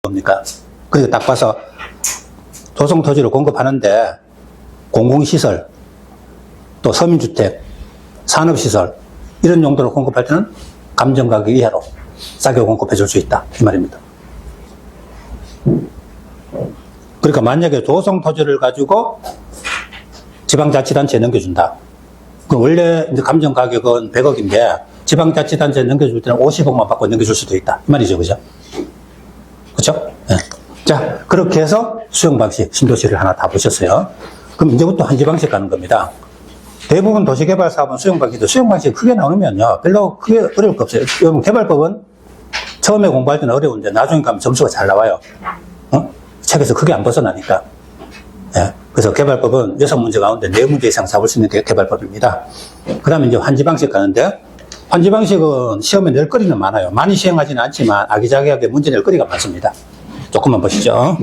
겁니까? 그리고 딱 봐서 조성토지를 공급하는데 공공시설, 또 서민주택, 산업시설 이런 용도로 공급할 때는 감정가격 이하로 싸게 공급해 줄 수 있다 이 말입니다. 그러니까 만약에 조성토지를 가지고 지방자치단체에 넘겨준다. 그럼 원래 이제 감정가격은 100억인데 지방자치단체에 넘겨줄 때는 50억만 받고 넘겨줄 수도 있다 이 말이죠. 그죠? 그렇죠? 네. 자, 그렇게 해서 수용방식 신도시를 하나 다 보셨어요. 그럼 이제부터 한지방식 가는 겁니다. 대부분 도시개발 사업은 수용방식이 크게 나오면요 별로 크게 어려울 거 없어요. 여러분 개발법은 처음에 공부할 때는 어려운데 나중에 가면 점수가 잘 나와요. 책에서 크게 안 벗어나니까. 예. 그래서 개발법은 6문제 가운데 4문제 이상 잡을 수 있는 게 개발법입니다. 그 다음에 이제 환지방식 가는데, 환지방식은 시험에 낼 거리는 많아요. 많이 시행하지는 않지만 아기자기하게 문제 낼 거리가 많습니다. 조금만 보시죠.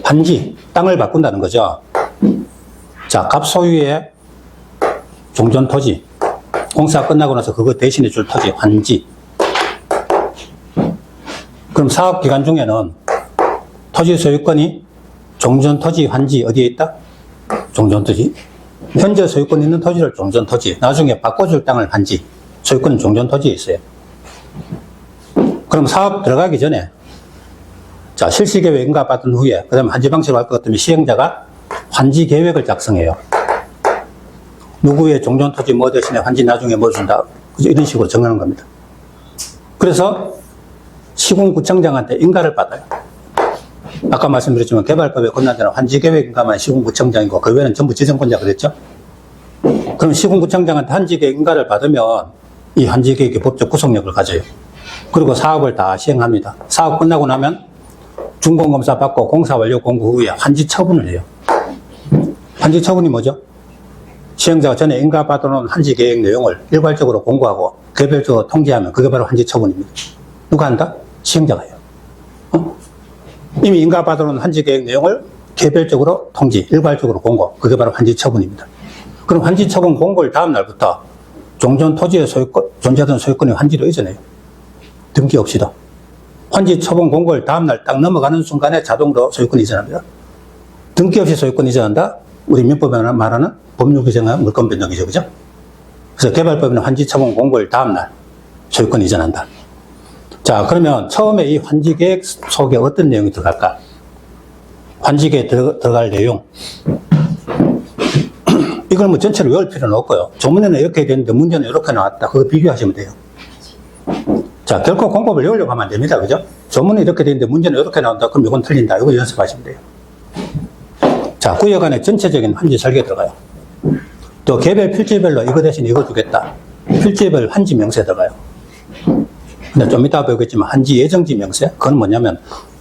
환지, 땅을 바꾼다는 거죠. 자, 갑소유의 종전토지, 공사 끝나고 나서 그거 대신해 줄 토지, 환지. 그럼 사업기간 중에는 토지 소유권이 종전토지, 환지 어디에 있다? 종전토지. 현재 소유권 있는 토지를 종전토지, 나중에 바꿔줄 땅을 환지, 소유권은 종전토지에 있어요. 그럼 사업 들어가기 전에 자, 실시계획 인가받은 후에 그 다음에 환지방식으로 할 것 같으면 시행자가 환지계획을 작성해요. 누구의 종전토지 뭐 대신에 환지 나중에 뭐 준다. 그죠? 이런 식으로 정하는 겁니다. 그래서 시군구청장한테 인가를 받아요. 아까 말씀드렸지만 개발법에 권한 자는 환지계획 인가만 시군구청장이고 그 외에는 전부 지정권자 그랬죠? 그럼 시군구청장한테 환지계획 인가를 받으면 이 환지계획의 법적 구속력을 가져요. 그리고 사업을 다 시행합니다. 사업 끝나고 나면 준공검사 받고 공사 완료 공고 후에 환지 처분을 해요. 환지 처분이 뭐죠? 시행자가 전에 인가받아놓은 환지 계획 내용을 일괄적으로 공고하고 개별적으로 통지하면 그게 바로 환지 처분입니다. 누가 한다? 시행자가 해요. 이미 인가받아놓은 환지 계획 내용을 개별적으로 통지, 일괄적으로 공고, 그게 바로 환지 처분입니다. 그럼 환지 처분 공고일 다음 날부터 종전 토지의 소유권, 존재하던 소유권이 환지로 이전해요. 등기 없이도. 환지 처분 공고일 다음 날 딱 넘어가는 순간에 자동으로 소유권 이전합니다. 등기 없이 소유권 이전한다? 우리 민법에 말하는 법률 규정한 물권 변경이죠. 그죠? 그래서 개발법에는 환지 처분 공고일 다음 날 소유권 이전한다. 자, 그러면 처음에 이 환지 계획 속에 어떤 내용이 들어갈까? 환지 계획에 들어갈 내용. 이걸 뭐 전체를 외울 필요는 없고요. 조문에는 이렇게 되는데 문제는 이렇게 나왔다. 그거 비교하시면 돼요. 자, 결코 공법을 외우려고 하면 안 됩니다. 그죠? 조문은 이렇게 되는데 문제는 이렇게 나온다. 그럼 이건 틀린다. 이거 연습하시면 돼요. 자, 구역 안에 전체적인 환지 설계 들어가요. 또 개별 필지별로 이거 대신 이거 주겠다. 필지별 환지 명세 들어가요. 근데 좀 이따 배우겠지만 환지 예정지 명세? 그건 뭐냐면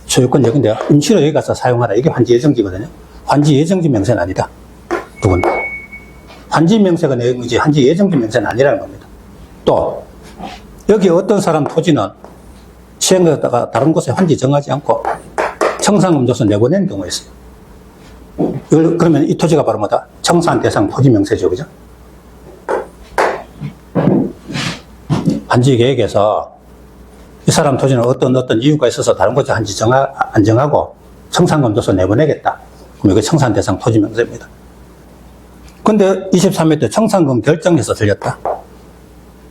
소유권 여기인데요. 임시로 여기 가서 사용하라. 이게 환지 예정지거든요. 환지 예정지 명세는 아니다. 그건 환지 명세가 내용이지 환지 예정지 명세는 아니라는 겁니다. 또 여기 어떤 사람 토지는 시행자가 다른 곳에 환지 정하지 않고 청산금 줘서 내보낸 경우가 있어요. 그러면 이 토지가 바로 뭐다? 청산 대상 토지 명세죠. 그죠? 환지 계획에서 이 사람 토지는 어떤 이유가 있어서 다른 곳에 환지 안 정하고 청산금 줘서 내보내겠다. 그럼 이거 청산 대상 토지 명세입니다. 근데 23회 때 청산금 결정해서 들렸다.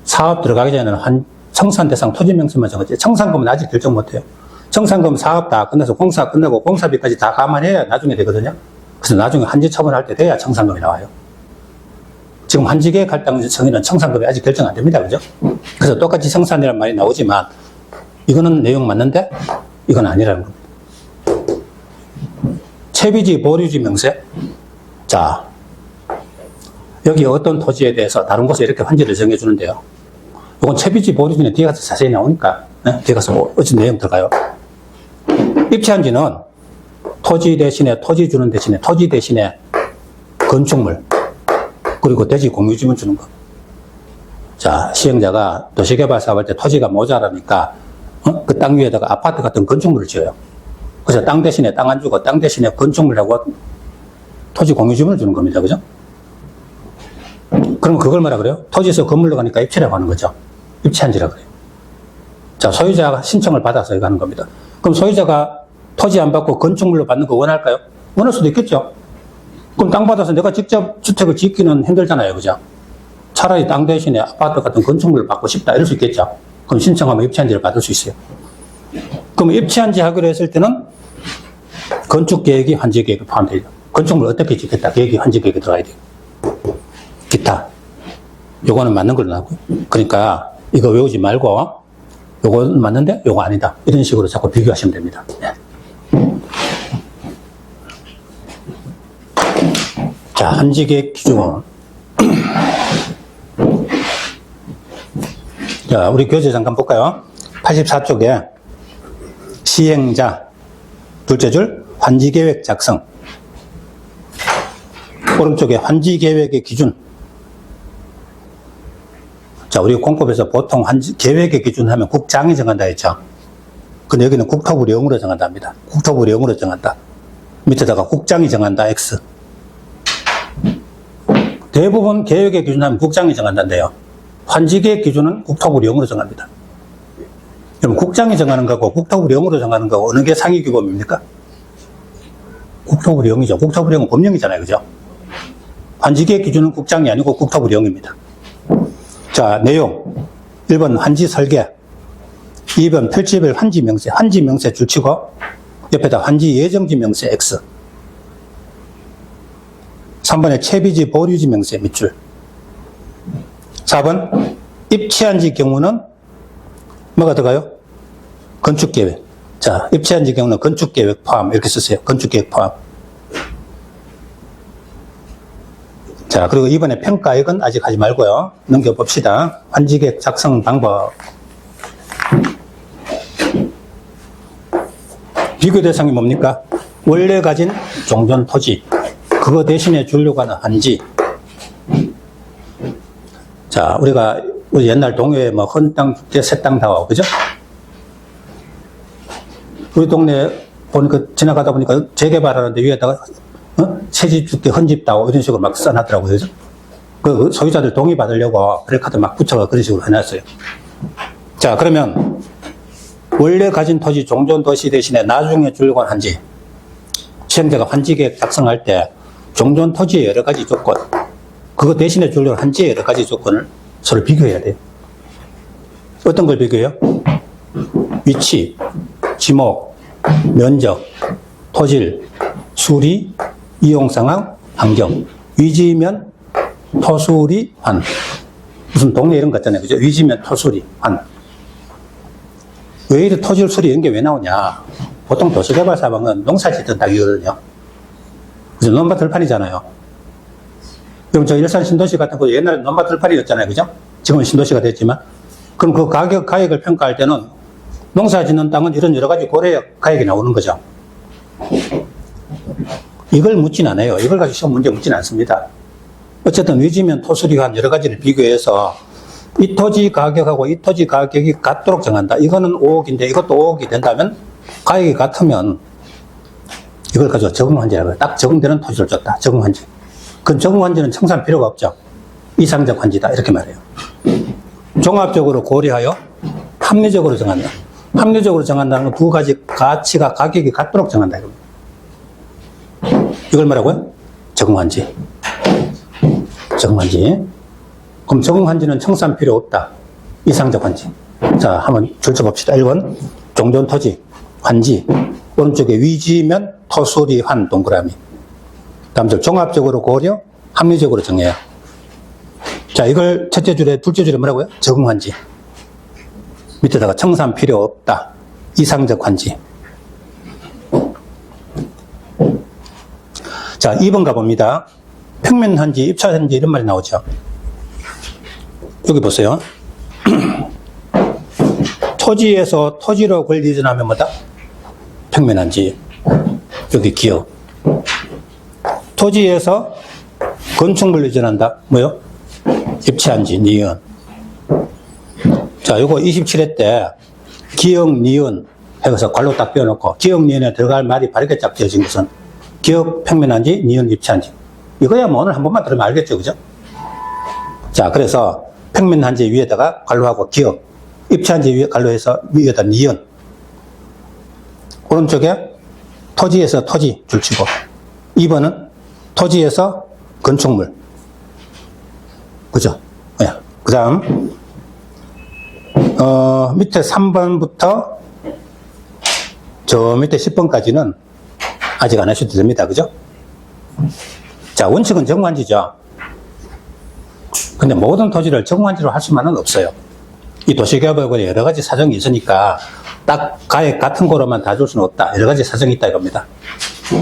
사업 들어가기 전에는 청산 대상 토지 명세만 정하지. 청산금은 아직 결정 못해요. 청산금 사업 다 끝나서 공사 끝나고 공사비까지 다 감안해야 나중에 되거든요. 그래서 나중에 환지 처분할 때 돼야 청산금이 나와요. 지금 환지계획 할 당시에는 청산금이 아직 결정 안 됩니다. 그죠? 그래서 똑같이 청산이라는 말이 나오지만 이거는 내용 맞는데 이건 아니라는 겁니다. 채비지 보류지 명세. 자, 여기 어떤 토지에 대해서 다른 곳에 이렇게 환지를 정해주는데요. 이건 채비지 보류지는 뒤에 가서 자세히 나오니까 뒤에 가서 어찌 내용 들어가요. 입지한지는 토지 대신에 토지 주는 대신에 토지 대신에 건축물 그리고 대지 공유지분 주는 거. 자, 시행자가 도시개발 사업할 때 토지가 모자라니까 그 땅 위에다가 아파트 같은 건축물을 지어요. 그래서 땅 대신에 땅 안 주고 땅 대신에 건축물하고 토지 공유 지분을 주는 겁니다. 그죠? 그럼 그걸 뭐라 그래요? 토지에서 건물로 가니까 입치라고 하는 거죠. 입치한지라고 그래요. 자, 소유자가 신청을 받아서 이거 하는 겁니다. 그럼 소유자가 토지 안 받고 건축물로 받는 거 원할까요? 원할 수도 있겠죠. 그럼 땅 받아서 내가 직접 주택을 짓기는 힘들잖아요. 그죠? 차라리 땅 대신에 아파트 같은 건축물을 받고 싶다. 이럴 수 있겠죠. 그럼 신청하면 입치한지를 받을 수 있어요. 그럼 입치한지 하기로 했을 때는 건축계획이 환지계획에 포함되죠. 건축물 어떻게 짓겠다. 계획이 환지계획에 들어가야 돼요. 기타. 요거는 맞는 걸로 나오고요. 그러니까 이거 외우지 말고 요거는 맞는데 요거 아니다. 이런 식으로 자꾸 비교하시면 됩니다. 네. 자, 환지계획 기준. 자, 우리 교재 잠깐 볼까요? 84쪽에 시행자, 둘째 줄, 환지계획 작성. 오른쪽에 환지계획의 기준. 자, 우리 공법에서 보통 계획의 기준 하면 국장이 정한다 했죠. 근데 여기는 국토부령으로 정한답니다. 국토부령으로 정한다. 밑에다가 국장이 정한다, X. 대부분 계획의 기준 하면 국장이 정한다인데요. 환지계획 기준은 국토부령으로 정합니다. 그럼 국장이 정하는 거고 국토부령으로 정하는 거고 어느 게 상위 규범입니까? 국토부령이죠. 국토부령은 법령이잖아요. 그죠? 환지계획 기준은 국장이 아니고 국토부령입니다. 자, 내용. 1번 환지 설계. 2번 필지별 환지 명세. 환지 명세 줄치고 옆에다 환지 예정지 명세 X. 3번에 채비지 보류지 명세 밑줄. 4번 입치한지 경우는 뭐가 들어가요? 건축계획. 자, 입치한지 경우는 건축계획 포함 이렇게 쓰세요. 건축계획 포함. 자, 그리고 이번에 평가액은 아직 하지 말고요. 넘겨봅시다. 환지계획 작성 방법. 비교 대상이 뭡니까? 원래 가진 종전 토지. 그거 대신에 주려고 하는 환지. 자, 우리가 우리 옛날 동요에 뭐 헌땅, 죽재, 새땅 다와, 그죠? 우리 동네 보니까 지나가다 보니까 재개발하는데 위에다가 새집 죽게 헌집 다오 이런 식으로 막 써놨더라고요. 그죠? 그 소유자들 동의 받으려고 플래카드 막 붙여가 그런 식으로 해놨어요. 자, 그러면 원래 가진 토지 종전 도시 대신에 나중에 주려고 하는 환지. 시행자가 환지계획 작성할 때 종전 토지의 여러 가지 조건, 그거 대신에 주려고 하는 환지의 여러 가지 조건을 서로 비교해야 돼요. 어떤 걸 비교해요? 위치, 지목, 면적, 토질, 수리, 이용 상황, 환경. 위지면 토수리, 환. 무슨 동네 이런 거 같잖아요. 그죠? 위지면 토수리, 환. 왜 이렇게 토질 수리 이런 게 왜 나오냐? 보통 도시개발 사업은 농사 짓던 땅이거든요. 그죠? 논밭 들판이잖아요. 그럼 저 일산 신도시 같은 거 옛날에 논밭 들판이었잖아요. 그죠? 지금은 신도시가 됐지만. 그럼 그 가액을 평가할 때는 농사 짓는 땅은 이런 여러 가지 고려 가액이 나오는 거죠. 이걸 묻진 않아요. 이걸 가지고 시험 문제 묻진 않습니다. 어쨌든 위지면 토수리한 여러 가지를 비교해서 이 토지 가격하고 이 토지 가격이 같도록 정한다. 이거는 5억인데 이것도 5억이 된다면 가격이 같으면 이걸 가지고 적응환지라고 해요. 딱 적응되는 토지를 줬다. 적응환지. 그 적응환지는 청산 필요가 없죠. 이상적 환지다. 이렇게 말해요. 종합적으로 고려하여 합리적으로 정한다. 합리적으로 정한다는 건 두 가지 가치가 가격이 같도록 정한다. 이걸 뭐라고요? 적응환지. 적응환지. 그럼 적응환지는 청산 필요 없다. 이상적 환지. 자, 한번 줄쳐봅시다. 1번 종전 토지, 환지. 오른쪽에 위지면 토수리, 환, 동그라미. 다음 줄 종합적으로 고려, 합리적으로 정해요. 자, 이걸 첫째 줄에, 둘째 줄에 뭐라고요? 적응환지. 밑에다가 청산 필요 없다. 이상적 환지. 자, 2번 가봅니다. 평면환지, 입찰환지 이런 말이 나오죠. 여기 보세요. 토지에서 토지로 걸 이전하면 뭐다? 평면환지. 여기 기억. 토지에서 건축물 이전한다. 뭐요? 입찰환지, 니은. 자, 요거 27회 때 기억, 니은 해서 괄로 딱 띄워놓고 기억, 니은에 들어갈 말이 바르게 딱 지어진 것은 기역 평면한지, 니은 입체한지. 이거야 뭐 오늘 한 번만 들으면 알겠죠, 그죠? 자, 그래서 평면한지 위에다가 관로하고 기역, 입체한지 위에 관로해서 위에다 니은. 오른쪽에 토지에서 토지 줄치고, 2번은 토지에서 건축물. 그죠? 네. 그 다음, 밑에 3번부터 저 밑에 10번까지는 아직 안 하셔도 됩니다. 그죠? 자, 원칙은 정관지죠. 근데 모든 토지를 정관지로 할 수만은 없어요. 이 도시개발구에 여러 가지 사정이 있으니까 딱 가액 같은 거로만 다 줄 수는 없다. 여러 가지 사정이 있다 이겁니다.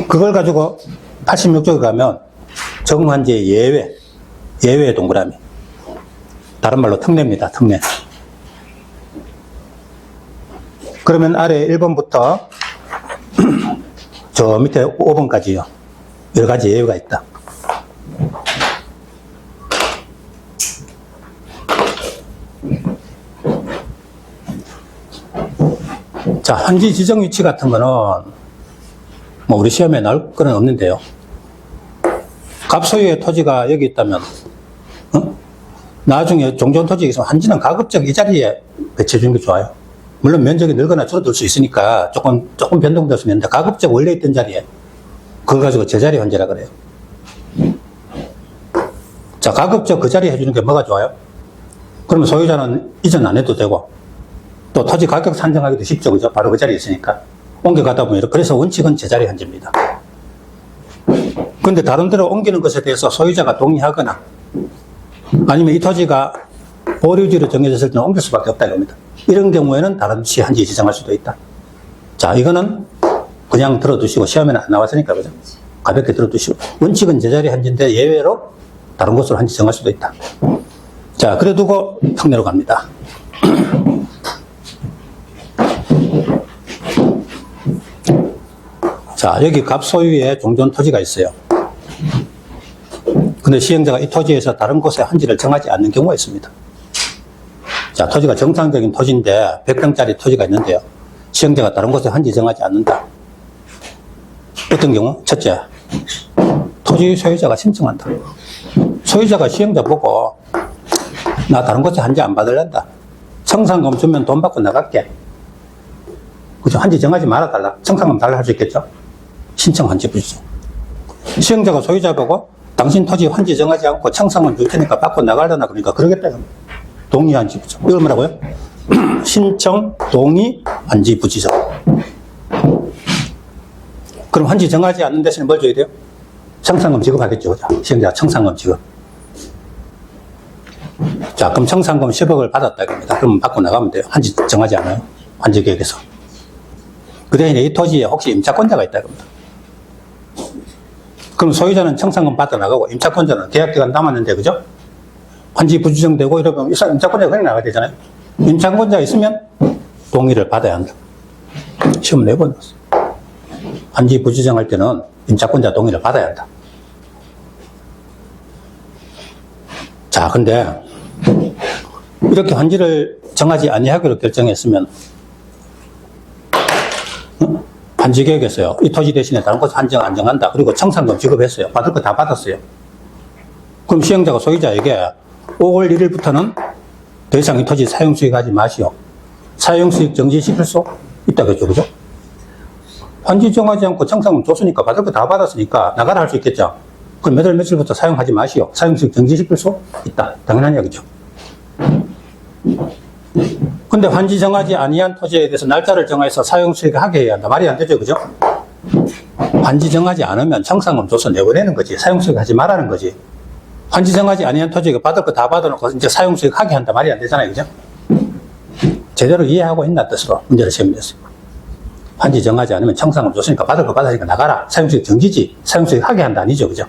그걸 가지고 86쪽에 가면 정관지의 예외의 동그라미. 다른 말로 특례입니다. 특례. 그러면 아래 1번부터 저 밑에 5번까지요. 여러 가지 예외가 있다. 자, 환지 지정 위치 같은 거는 뭐 우리 시험에 나올 거는 없는데요. 갑소유의 토지가 여기 있다면 나중에 종전 토지에 있으면 환지는 가급적 이 자리에 배치해 주는 게 좋아요. 물론 면적이 늘거나 줄어들 수 있으니까 조금 변동될 수 있는데 가급적 원래 있던 자리에 그걸 가지고 제자리 환지라 그래요. 자, 가급적 그 자리에 해주는 게 뭐가 좋아요? 그러면 소유자는 이전 안 해도 되고 또 토지 가격 산정하기도 쉽죠. 그죠? 바로 그 자리에 있으니까. 옮겨가다 보면, 그래서 원칙은 제자리 환지입니다. 근데 다른 데로 옮기는 것에 대해서 소유자가 동의하거나 아니면 이 토지가 보류지로 정해졌을 때는 옮길 수밖에 없다 이겁니다. 이런 경우에는 다른 시 한지 지정할 수도 있다. 자, 이거는 그냥 들어두시고 시험에는 안 나왔으니까 그죠? 가볍게 들어두시고 원칙은 제자리 한지인데 예외로 다른 곳으로 한지 정할 수도 있다. 자, 그래 두고 평내로 갑니다. 자, 여기 갑소유의 종전 토지가 있어요. 근데 시행자가 이 토지에서 다른 곳에 한지를 정하지 않는 경우가 있습니다. 자, 토지가 정상적인 토지인데 100평짜리 토지가 있는데요. 시행자가 다른 곳에 한지 정하지 않는다. 어떤 경우? 첫째, 토지 소유자가 신청한다. 소유자가 시행자 보고 나 다른 곳에 한지 안 받을란다. 청산금 주면 돈 받고 나갈게. 그죠? 한지 정하지 말아달라. 청산금 달라 할 수 있겠죠? 신청 한지 부지죠. 시행자가 소유자 보고 당신 토지 환지 정하지 않고 청산금 줄 테니까 받고 나가려나 그러니까 그러겠다. 동의 한지 부지. 이걸 뭐라고요? 신청 동의 한지 부지죠. 그럼 환지 정하지 않는 대신에 뭘 줘야 돼요? 청산금 지급하겠죠. 그죠? 시행자 청산금 지급. 자, 그럼 청산금 10억을 받았다 이겁니다. 그럼 받고 나가면 돼요. 한지 정하지 않아요. 환지 계획에서. 그 대신에 이 토지에 혹시 임차권자가 있다 이겁니다. 그럼 소유자는 청산금 받아나가고 임차권자는 계약기간 남았는데 그죠? 환지 부지정되고 이러면 임차권자가 그냥 나가야 되잖아요. 임차권자가 있으면 동의를 받아야 한다. 시험 4번 나왔어. 환지 부지정할 때는 임차권자 동의를 받아야 한다. 자, 근데 이렇게 환지를 정하지 아니하기로 결정했으면 환지계획에서요. 이 토지 대신에 다른 곳 한정 안 정한다. 그리고 청산금 지급했어요. 받을 거 다 받았어요. 그럼 시행자가 소유자에게 5월 1일부터는 더 이상 이 토지 사용수익 하지 마시오. 사용수익 정지시킬 수 있다겠죠. 그죠? 환지 정하지 않고 청산금 줬으니까 받을 거 다 받았으니까 나가라 할 수 있겠죠. 그럼 몇 월 며칠부터 사용하지 마시오. 사용수익 정지시킬 수 있다. 당연한 이야기죠. 근데 환지 정하지 아니한 토지에 대해서 날짜를 정해서 사용수익을 하게 해야 한다. 말이 안 되죠. 그죠? 환지 정하지 않으면 청산금 줘서 내보내는 거지. 사용수익 하지 말라는 거지. 환지 정하지 아니한 토지가 받을 거 다 받아놓고 이제 사용수익 하게 한다. 말이 안 되잖아요. 그죠? 제대로 이해하고 있나 뜻으로 문제를 제기했어요. 환지 정하지 않으면 청산금 줬으니까 받을 거 받으니까 나가라. 사용수익 정지지. 사용수익 하게 한다. 아니죠. 그죠?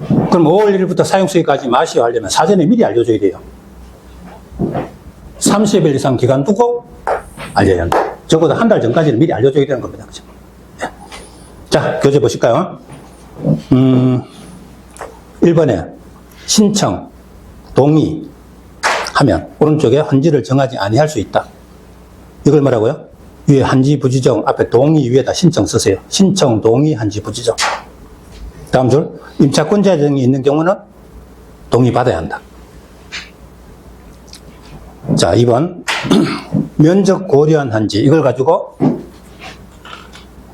그럼 5월 1일부터 사용수익 하지 마시오 하려면 사전에 미리 알려줘야 돼요. 30일 이상 기간 두고 알려야 한다. 적어도 한 달 전까지는 미리 알려줘야 되는 겁니다. 그죠? 네. 자, 교재 보실까요? 1번에 신청, 동의 하면 오른쪽에 환지를 정하지 아니할 수 있다. 이걸 뭐라고요? 위에 한지 부지정 앞에 동의 위에다 신청 쓰세요. 신청 동의 한지 부지정. 다음 줄 임차권자 등이 있는 경우는 동의 받아야 한다. 자, 2번 면적 고려한 한지 이걸 가지고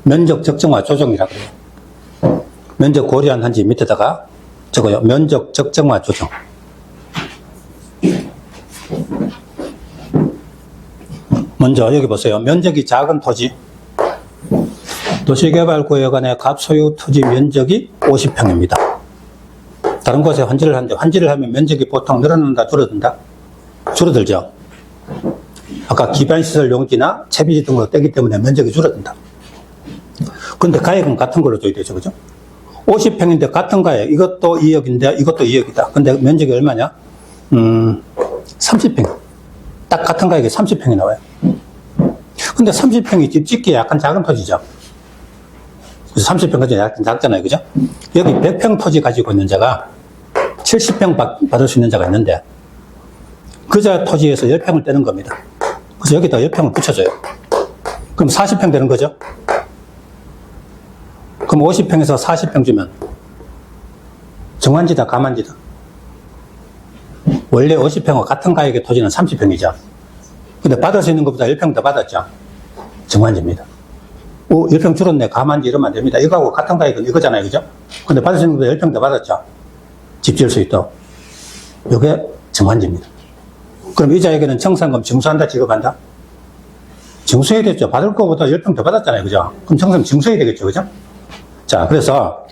면적 적정화 조정이라고 해요. 면적 고려한 한지 밑에다가 적어요. 면적 적정화 조정. 먼저 여기 보세요. 면적이 작은 토지. 도시개발구역안의 갑소유 토지 면적이 50평입니다. 다른 곳에 환지를 하는데 환지를 하면 면적이 보통 늘어난다, 줄어든다? 줄어들죠. 아까 기반시설 용지나 채비 등으로 떼기 때문에 면적이 줄어든다. 근데 가액은 같은 걸로 줘야 되죠, 그죠? 50평인데 같은 가액, 이것도 2억인데 이것도 2억이다. 근데 면적이 얼마냐? 30평. 딱 같은 가격에 30평이 나와요. 근데 30평이 집 짓기에 약간 작은 토지죠. 그래서 30평까지 약간 작잖아요, 그죠? 여기 100평 토지 가지고 있는 자가 70평 받을 수 있는 자가 있는데 그자 토지에서 10평을 떼는 겁니다. 그래서 여기다 10평을 붙여줘요. 그럼 40평 되는 거죠? 그럼 50평에서 40평 주면 정환지다, 가만지다? 원래 50평과 같은 가격의 토지는 30평이죠. 근데 받을 수 있는 것보다 10평 더 받았죠. 정환지입니다. 10평 줄었네, 가만지 이러면 안 됩니다. 이거하고 같은 가격은 이거잖아요, 그죠? 근데 받을 수 있는 것보다 10평 더 받았죠. 집 지을 수 있도록. 이게 정환지입니다. 그럼 이자에게는 청산금 징수한다, 지급한다? 징수해야 되죠. 받을 것보다 10평 더 받았잖아요, 그죠? 그럼 청산금 징수해야 되겠죠, 그죠? 자, 그래서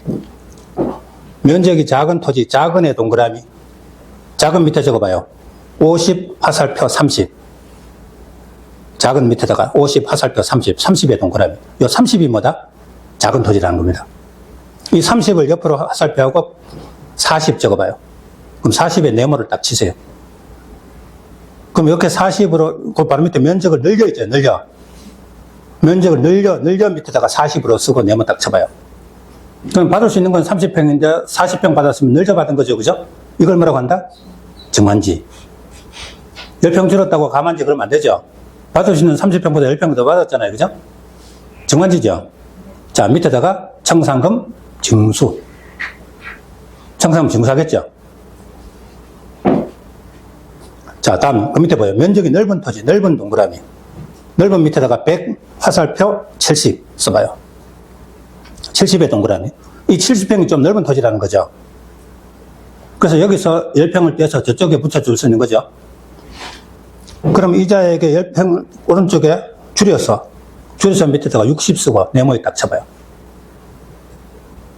면적이 작은 토지, 작은 애 동그라미. 작은 밑에 적어봐요. 50 화살표 30. 작은 밑에다가 50 화살표 30. 30의 동그라미. 이 30이 뭐다? 작은 토지라는 겁니다. 이 30을 옆으로 화살표하고 40 적어봐요. 그럼 40의 네모를 딱 치세요. 그럼 이렇게 40으로, 그 바로 밑에 면적을 늘려 있죠, 늘려. 면적을 늘려 밑에다가 40으로 쓰고 네모 딱 쳐봐요. 그럼 받을 수 있는 건 30평인데 40평 받았으면 늘려 받은 거죠, 그죠? 이걸 뭐라고 한다? 정환지. 10평 줄었다고 가만지 그러면 안 되죠? 받을 수 있는 30평보다 10평 더 받았잖아요, 그죠? 정환지죠? 자, 밑에다가 청산금 징수. 청산금 징수하겠죠? 자, 다음, 그 밑에 보여요. 면적이 넓은 토지, 넓은 동그라미. 넓은 밑에다가 100 화살표 70 써봐요. 70의 동그라미. 이 70평이 좀 넓은 토지라는 거죠. 그래서 여기서 10평을 떼서 저쪽에 붙여줄 수 있는 거죠. 그럼 이자에게 10평 오른쪽에 줄여서 밑에다가 60 쓰고 네모에 딱 쳐봐요.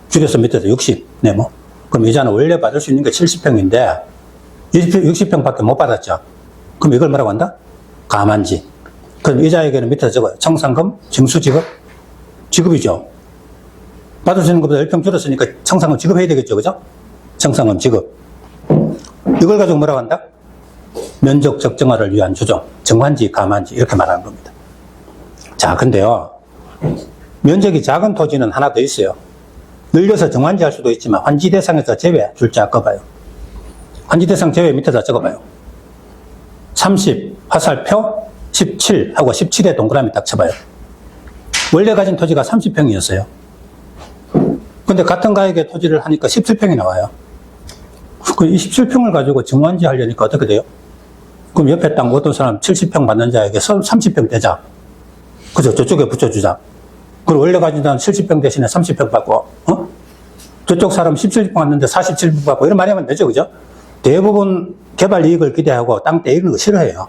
줄여서 밑에다 60 네모. 그럼 이자는 원래 받을 수 있는 게 70평인데 60평밖에 못 받았죠. 그럼 이걸 뭐라고 한다? 가만지. 그럼 이자에게는 밑에 적어요. 청산금, 징수 지급? 지급이죠. 받을 수 있는 것보다 10평 줄었으니까 청산금 지급해야 되겠죠, 그죠? 청산금 지급. 이걸 가지고 뭐라고 한다? 면적 적정화를 위한 조정. 정환지, 가만지 이렇게 말하는 겁니다. 자, 근데요. 면적이 작은 토지는 하나 더 있어요. 늘려서 정환지 할 수도 있지만 환지 대상에서 제외 줄자 꺼봐요. 환지 대상 제외 밑에다 적어봐요. 30 화살표 17 하고 17의 동그라미 딱 쳐봐요. 원래 가진 토지가 30평이었어요. 근데 같은 가격의 토지를 하니까 17평이 나와요. 그 27평을 가지고 정환지 하려니까 어떻게 돼요? 그럼 옆에 땅 어떤 사람 70평 받는 자에게 30평 떼자. 그죠? 저쪽에 붙여주자. 그리고 원래 가진 사람 70평 대신에 30평 받고, 저쪽 사람 17평 받는데 47평 받고, 이런 말이 하면 되죠, 그죠? 대부분 개발 이익을 기대하고 땅 떼이는 거 싫어해요.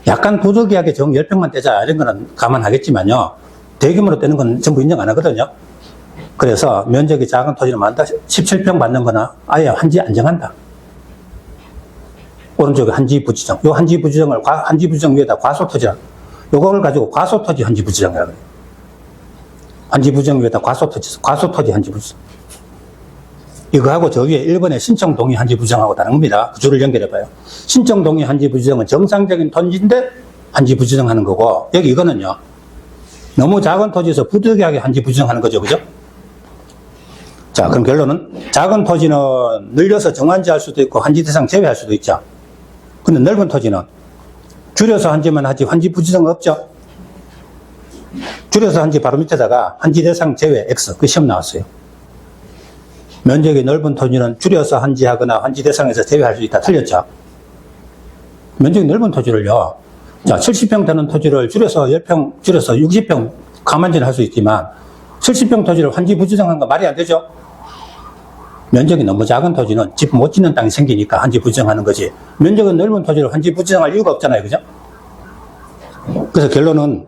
약간 부득이하게 정 10평만 떼자. 이런 거는 감안하겠지만요. 대규모로 떼는 건 전부 인정 안 하거든요. 그래서 면적이 작은 토지는 많다. 17평 받는 거나 아예 한지 안 정한다. 오른쪽에 한지 부지정. 요 한지 부지정을 한지 부지정 위에다 과소토지라. 요거를 가지고 과소토지 한지 부지정이라고 해요. 한지 부지정 위에다 과소토지 한지 부지정. 이거하고 저 위에 1번에 신청 동의 한지 부지정하고 다른 겁니다. 그 줄을 연결해봐요. 신청 동의 한지 부지정은 정상적인 토지인데 한지 부지정하는 거고, 여기 이거는요. 너무 작은 토지에서 부득이하게 한지 부지정하는 거죠, 그죠? 자, 그럼 결론은 작은 토지는 늘려서 정환지 할 수도 있고 한지 대상 제외할 수도 있죠. 근데 넓은 토지는 줄여서 한지만 하지 환지 부지정 없죠. 줄여서 한지 바로 밑에다가 한지 대상 제외 X, 그 시험 나왔어요. 면적이 넓은 토지는 줄여서 한지하거나 한지 대상에서 제외할 수 있다. 틀렸죠? 면적이 넓은 토지를요, 자, 70평 되는 토지를 줄여서 10평, 줄여서 60평 가만지는 할 수 있지만, 70평 토지를 환지 부지정한 거 말이 안 되죠? 면적이 너무 작은 토지는 집 못 짓는 땅이 생기니까 한지 부지정하는 거지. 면적은 넓은 토지를 한지 부지정할 이유가 없잖아요. 그죠? 그래서 결론은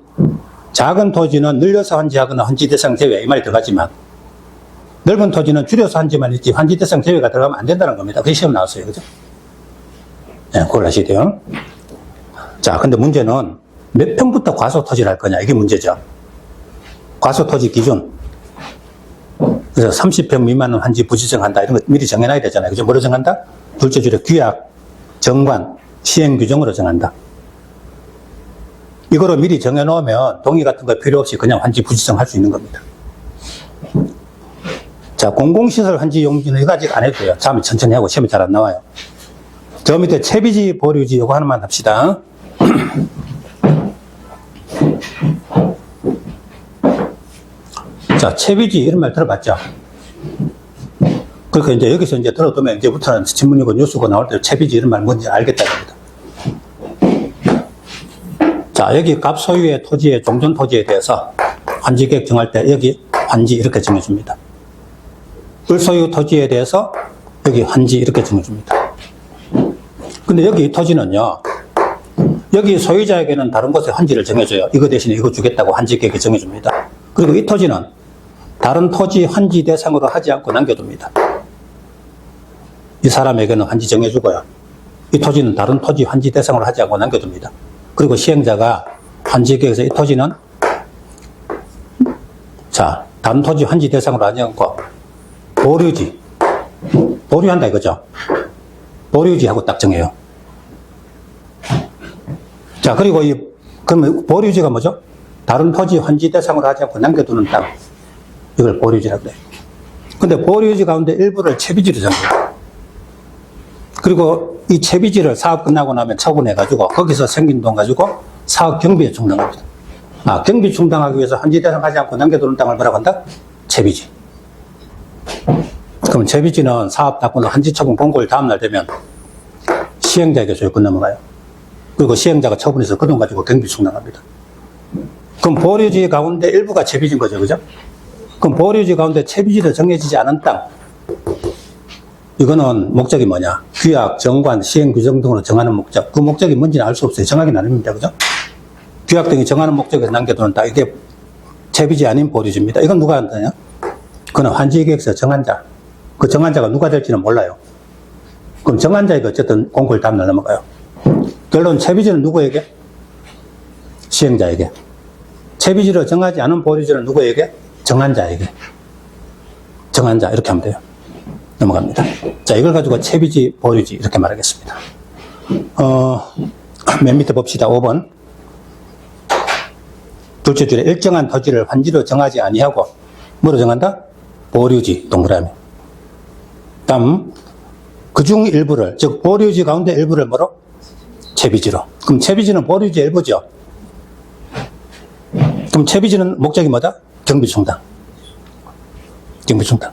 작은 토지는 늘려서 한지하거나 한지 대상 제외, 이 말이 들어가지만, 넓은 토지는 줄여서 한지만 있지 한지 대상 제외가 들어가면 안 된다는 겁니다. 그게 시험 나왔어요. 그죠? 네, 그걸 아셔야 돼요. 자, 근데 문제는 몇 평부터 과소 토지를 할 거냐, 이게 문제죠. 과소 토지 기준. 그래서 30평 미만은 한지 부지정한다, 이런 거 미리 정해놔야 되잖아요. 그죠? 뭐로 정한다? 둘째 줄에 규약, 정관, 시행 규정으로 정한다. 이거로 미리 정해놓으면 동의 같은 거 필요 없이 그냥 한지 부지정할 수 있는 겁니다. 자, 공공시설 한지 용지는 이거 아직 안 해도 돼요. 다음에 천천히 하고 시험이 잘 안 나와요. 저 밑에 채비지, 보류지 이거 하나만 합시다. 자, 채비지 이런 말 들어봤죠? 그러니까 이제 여기서 이제 들어두면 이제부터는 신문이고 뉴스고 나올 때 채비지 이런 말 뭔지 알겠다는 겁니다. 자, 여기 갑 소유의 토지의 종전 토지에 대해서 환지 계획 정할 때 여기 환지 이렇게 정해줍니다. 을 소유 토지에 대해서 여기 환지 이렇게 정해줍니다. 근데 여기 토지는요, 여기 소유자에게는 다른 곳에 환지를 정해줘요. 이거 대신에 이거 주겠다고 환지 계획에 정해줍니다. 그리고 이 토지는 다른 토지 환지 대상으로 하지 않고 남겨둡니다. 이 사람에게는 환지 정해주고요. 이 토지는 다른 토지 환지 대상으로 하지 않고 남겨둡니다. 그리고 시행자가 환지 계획에서 이 토지는 자, 다른 토지 환지 대상으로 하지 않고 보류지, 보류한다 이거죠. 보류지하고 딱 정해요. 자, 그리고 그러면 보류지가 뭐죠? 다른 토지 환지 대상으로 하지 않고 남겨두는 땅. 이걸 보류지라고 그래요. 근데 보류지 가운데 일부를 채비지로 정해요. 그리고 이 채비지를 사업 끝나고 나면 처분해가지고 거기서 생긴 돈 가지고 사업 경비에 충당합니다. 아, 경비 충당하기 위해서 환지 대상 하지 않고 남겨두는 땅을 뭐라고 한다? 채비지. 그럼 채비지는 사업 닫고는 한지 처분 공고일 다음날 되면 시행자에게 소유권 넘어가요. 그리고 시행자가 처분해서 그 돈 가지고 경비 충당합니다. 그럼 보류지 가운데 일부가 채비지인 거죠. 그죠? 그럼 보류지 가운데 채비지로 정해지지 않은 땅. 이거는 목적이 뭐냐? 규약, 정관, 시행 규정 등으로 정하는 목적. 그 목적이 뭔지는 알 수 없어요. 정하기는 아닙니다. 그죠? 규약 등이 정하는 목적에서 남겨두는 땅. 이게 채비지 아닌 보류지입니다. 이건 누가 한다냐? 그건 환지계획서 정한 자. 그 정한 자가 누가 될지는 몰라요. 그럼 정한 자에게 어쨌든 공고일 다음날 넘어가요. 결론 채비지는 누구에게? 시행자에게. 채비지로 정하지 않은 보류지는 누구에게? 정한 자에게. 정한 자 이렇게 하면 돼요. 넘어갑니다. 자, 이걸 가지고 채비지, 보류지 이렇게 말하겠습니다. 맨 밑에 봅시다. 5번. 둘째 줄에 일정한 토지를 환지로 정하지 아니하고 뭐로 정한다? 보류지, 동그라미. 다음 그중 일부를, 즉 보류지 가운데 일부를 뭐로? 채비지로. 그럼 채비지는 보류지 일부죠. 그럼 채비지는 목적이 뭐다? 경비충당. 경비충당.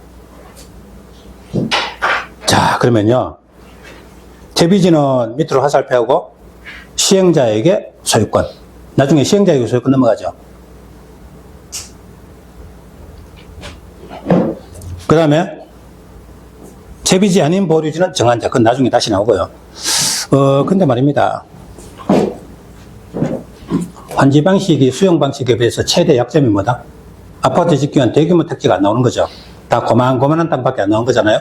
자, 그러면요, 채비지는 밑으로 화살표하고 시행자에게 소유권. 나중에 시행자에게 소유권 넘어가죠. 그 다음에 채비지 아닌 보류지는 정한 자. 그건 나중에 다시 나오고요. 근데 말입니다. 환지 방식이 수용 방식에 비해서 최대 약점이 뭐다? 아파트 짓기 위한 대규모 택지가 안 나오는 거죠. 다 고만고만한 땅밖에 안 나온 거잖아요.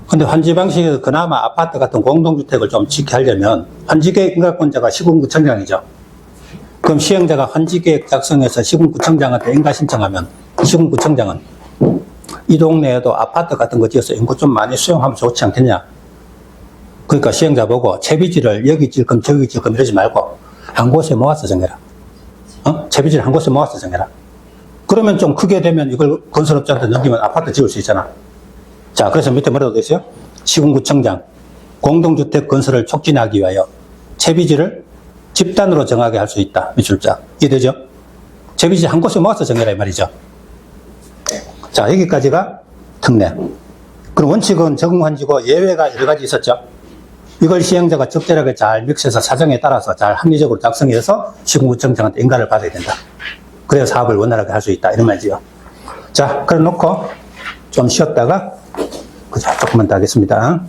근데 환지 방식에서 그나마 아파트 같은 공동주택을 좀 짓게 하려면 환지계획 인가권자가 시군구청장이죠. 그럼 시행자가 환지계획 작성해서 시군구청장한테 인가 신청하면 시군구청장은 이 동네에도 아파트 같은 거 지어서 인구 좀 많이 수용하면 좋지 않겠냐. 그러니까 시행자 보고 채비지를 여기 질 금 저기 질 금 이러지 말고 한 곳에 모아서 정해라. 채비지를 한 곳에 모아서 정해라. 그러면 좀 크게 되면 이걸 건설업자한테 넘기면 아파트 지을 수 있잖아. 자, 그래서 밑에 뭐라고 되어 있어요? 시군구청장 공동주택 건설을 촉진하기 위하여 채비지를 집단으로 정하게 할 수 있다. 미출자. 이해되죠? 재빚이 한 곳에 모아서 정해라 이 말이죠. 자, 여기까지가 특례. 그럼 원칙은 적응환지고 예외가 여러 가지 있었죠. 이걸 시행자가 적절하게 잘 믹스해서 사정에 따라서 잘 합리적으로 작성해서 시군구청장한테 인가를 받아야 된다. 그래야 사업을 원활하게 할 수 있다. 이런 말이죠. 자, 그래 놓고 좀 쉬었다가 그죠? 조금만 더 하겠습니다.